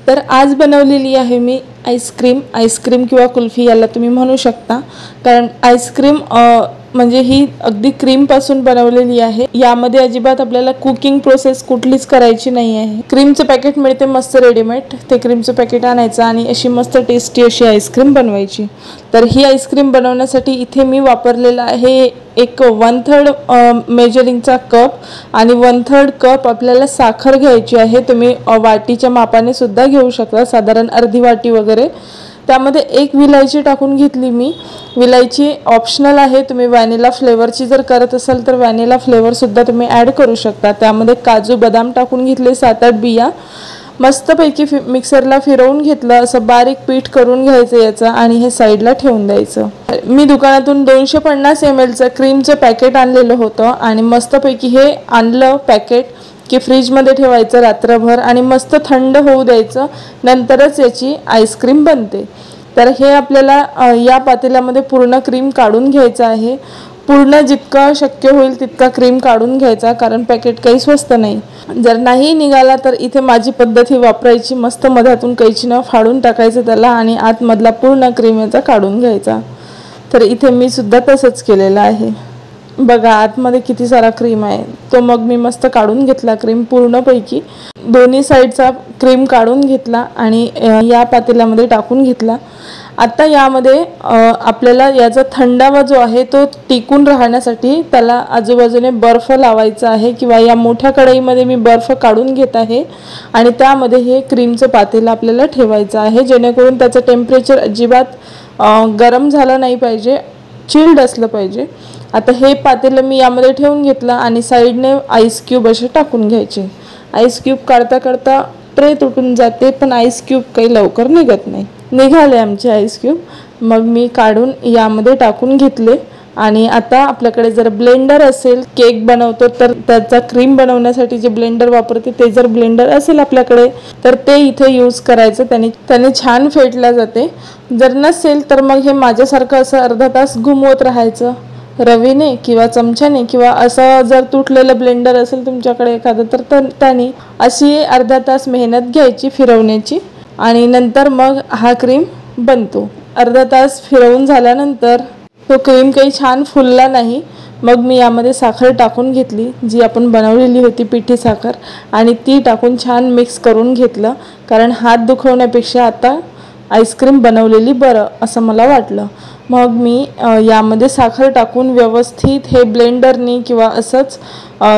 तर आज बनवलेली आहे मी आईस्क्रीम किंवा कुल्फी याला तुम्ही म्हणू शकता, कारण आईस्क्रीम म्हणजे ही अगदी क्रीम पासून बनवलेली आहे। यामध्ये अजिबात आपल्याला कुकिंग प्रोसेस कुठलीच करायची नाही आहे। क्रीमचं पॅकेट मिळते मस्त रेडीमेड, ते क्रीमचं पॅकेट आणायचं आणि अशी मस्त टेस्टी अशी आईस्क्रीम बनवायची। तर ही आईस्क्रीम बनवण्यासाठी इथे मी वापरलेला आहे एक 1/3 मेजरिंगचा कप आणि 1/3 कप आपल्याला साखर घ्यायची आहे। तुम्ही वाटीच्या मापाने सुद्धा घेऊ शकता, साधारण अर्धी वाटी वगैरे। त्यामध्ये एक विलायची टाकून घेतली मी। विलायची ऑप्शनल आहे, तुम्ही व्हॅनिला फ्लेवरची जर करत असाल तर व्हॅनिला फ्लेवर सुद्धा तुम्ही ॲड करू शकता। त्यामध्ये काजू बदाम टाकून घेतले 7-8 बिया, मस्तपैकी मिक्सरला फिरवून घेतलं, असं बारीक पीठ करून घ्यायचं याचं आणि हे साईडला ठेवून द्यायचं। मी दुकानातून 250 ml चं क्रीमचं पॅकेट आणलेलं होतं आणि मस्तपैकी हे आणलं पॅकेट की फ्रीजमध्ये ठेवायचं रात्रभर आणि मस्त थंड होऊ द्यायचं, नंतरच याची आईस्क्रीम बनते। तर हे आपल्याला या पातेल्यामध्ये पूर्ण क्रीम काढून घ्यायचं आहे। पूर्ण जितका शक्य होईल तितका क्रीम काढून घ्यायचा, कारण पॅकेट काही स्वस्त नाही। जर नाही निघाला तर इथे माझी पद्धत ही वापरायची, मस्त मधातून कैचीनं फाडून टाकायचं त्याला आणि आतमधला पूर्ण क्रीम याचा काढून घ्यायचा। तर इथे मी सुद्धा तसंच केलेलं आहे। बघा आतमध्ये किती सारा क्रीम आहे, तो मग मी मस्त काढून घेतला क्रीम पूर्णपैकी, दोन्ही साईडचा क्रीम काढून घेतला आणि या पातेल्यामध्ये टाकून घेतला। आता यामध्ये आपल्याला याचा थंडावा जो आहे तो टिकून राहण्यासाठी त्याला आजूबाजूने बर्फ लावायचा आहे, किंवा या मोठ्या कढईमध्ये मी बर्फ काढून घेत आहे आणि त्यामध्ये हे क्रीमचं पातेलं आपल्याला ठेवायचं आहे, जेणेकरून त्याचं टेम्परेचर अजिबात गरम झालं नाही पाहिजे, चिल्ड असलं पाहिजे। आता हे पातेलं मी यामध्ये ठेवून घेतलं आणि साईडने आईस क्यूब असे टाकून घ्यायचे। आईस क्यूब काढता काढता ट्रे तुटून जाते, पण आईस क्यूब काही लवकर निघत नाही। निघाले आमचे आईस क्यूब, मग मी काढून यामध्ये टाकून घेतले। आणि आता आपल्याकडे जर ब्लेंडर असेल, केक बनवतो तर त्याचा क्रीम बनवण्यासाठी जे ब्लेंडर वापरते ते जर ब्लेंडर असेल आपल्याकडे तर ते इथे यूज करायचं, त्याने छान फेटला जाते। जर नसेल तर मग हे माझ्यासारखं असं अर्धा तास घुमवत राहायचं रवीने किंवा चमच्याने, किंवा असं जर तुटलेलं ब्लेंडर असेल तुमच्याकडे एखादं तर त्याने अशी अर्धा तास मेहनत घ्यायची फिरवण्याची आणि नंतर मग हा क्रीम बनतो। अर्धा तास फिरवून झाल्यानंतर तो क्रीम काही छान फुलला नाही, मग मी यामध्ये साखर टाकून घेतली, जी आपण बनवलेली होती पिठी साखर, आणि ती टाकून छान मिक्स करून घेतलं, कारण हात दुखवण्यापेक्षा आता आईस्क्रीम बनवलेली बरं असं मला वाटलं। मग मी यामध्ये साखर टाकून व्यवस्थित हे ब्लेंडरनी किंवा असंच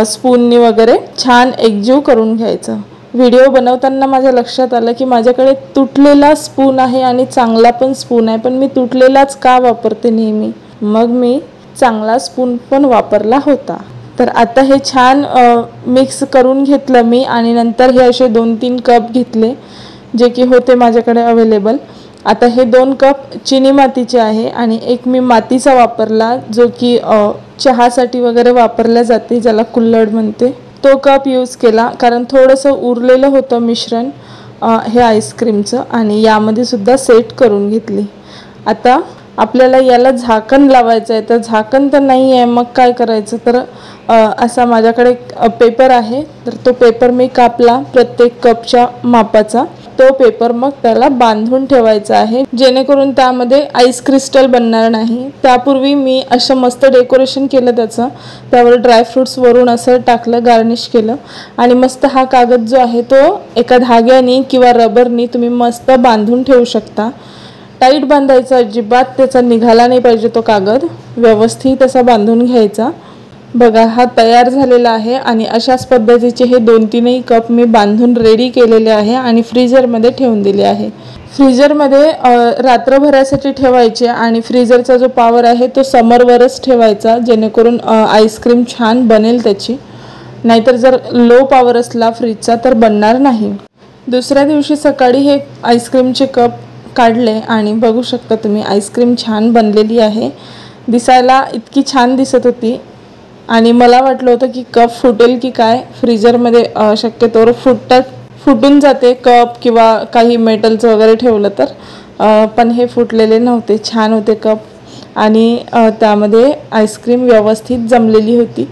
स्पूननी वगैरे छान एकजीव करून घ्यायचं। व्हिडिओ बनवताना माझ्या लक्षात आलं की माझ्याकडे तुटलेला स्पून आहे आणि चांगला पण स्पून आहे, पण मी तुटलेलाच का वापरते नेहमी, मग मी चांगला स्पून पण वापरला होता। तर आता हे छान मिक्स करून घेतलं मी आणि नंतर हे असे 2-3 कप घेतले जे की होते माझ्याकडे अवेलेबल। आता हे 2 कप चिनी मातीचे आहे आणि एक मी मातीचा वापरला, जो की चहासाठी वगैरे वापरला जाते, ज्याला कुल्हड म्हणते, तो कप यूज केला, कारण थोडंसं उरलेलं होतं मिश्रण हे आईस्क्रीमचं, आणि यामध्ये सुद्धा सेट करून घेतली। आता आपल्याला याला झाकण लावायचं आहे, तर झाकण तर नाही आहे, मग काय करायचं, तर असा माझ्याकडे पेपर आहे, तर तो पेपर मी कापला प्रत्येक कपच्या मापाचा। तो पेपर मग त्याला बांधून ठेवायचा आहे, जेणेकरून त्यामध्ये आईस क्रिस्टल बनणार नाही। त्यापूर्वी मी असं मस्त डेकोरेशन केलं त्याचं, त्यावर ड्रायफ्रूट्स वरून असं टाकलं, गार्निश केलं, आणि मस्त हा कागद जो आहे तो एका धाग्याने किंवा रबरनी तुम्ही मस्त बांधून ठेवू शकता। टाईट बांधायचा अजिबात, त्याचा निघाला नाही पाहिजे तो कागद, व्यवस्थित असा बांधून घ्यायचा। बघा हा तयार झालेला आहे आणि अशाच पद्धतीचे हे 2-3 कप मी बांधून रेडी केलेले आहे आणि फ्रीजरमध्ये ठेवून दिले आहे। फ्रीजरमध्ये रात्रभरासाठी ठेवायचे आणि फ्रीजरचा जो पॉवर आहे तो समरवरच ठेवायचा, जेणेकरून आईस्क्रीम छान बनेल त्याची, नाहीतर जर लो पॉवर असला फ्रीजचा तर बनणार नाही। दुसऱ्या दिवशी सकाळी हे आईस्क्रीमचे कप काढले आणि बघू शकता तुम्ही आईस्क्रीम छान बनलेली आहे, दिसायला इतकी छान दिसत होती आणि मला वाटलं होतं की कप फुटेल की काय, फ्रीजरमध्ये शक्यतोवर फुटून जाते कप किंवा काही मेटलचं वगैरे ठेवलं तर, पण हे फुटलेले नव्हते, छान होते कप आणि त्यामध्ये आईस्क्रीम व्यवस्थित जमलेली होती।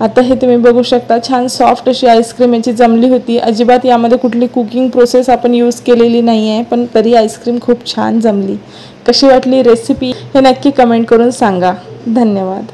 आता हे तुम्ही बघू शकता, छान सॉफ्ट अशी आईस्क्रीम याची जमली होती. अजिबात यामध्ये कुठली कुकिंग प्रोसेस आपण यूज केलेली नाही आहे, पण तरी आईस्क्रीम खूप छान जमली. कशी वाटली रेसिपी हे नक्की कमेंट करून सांगा. धन्यवाद.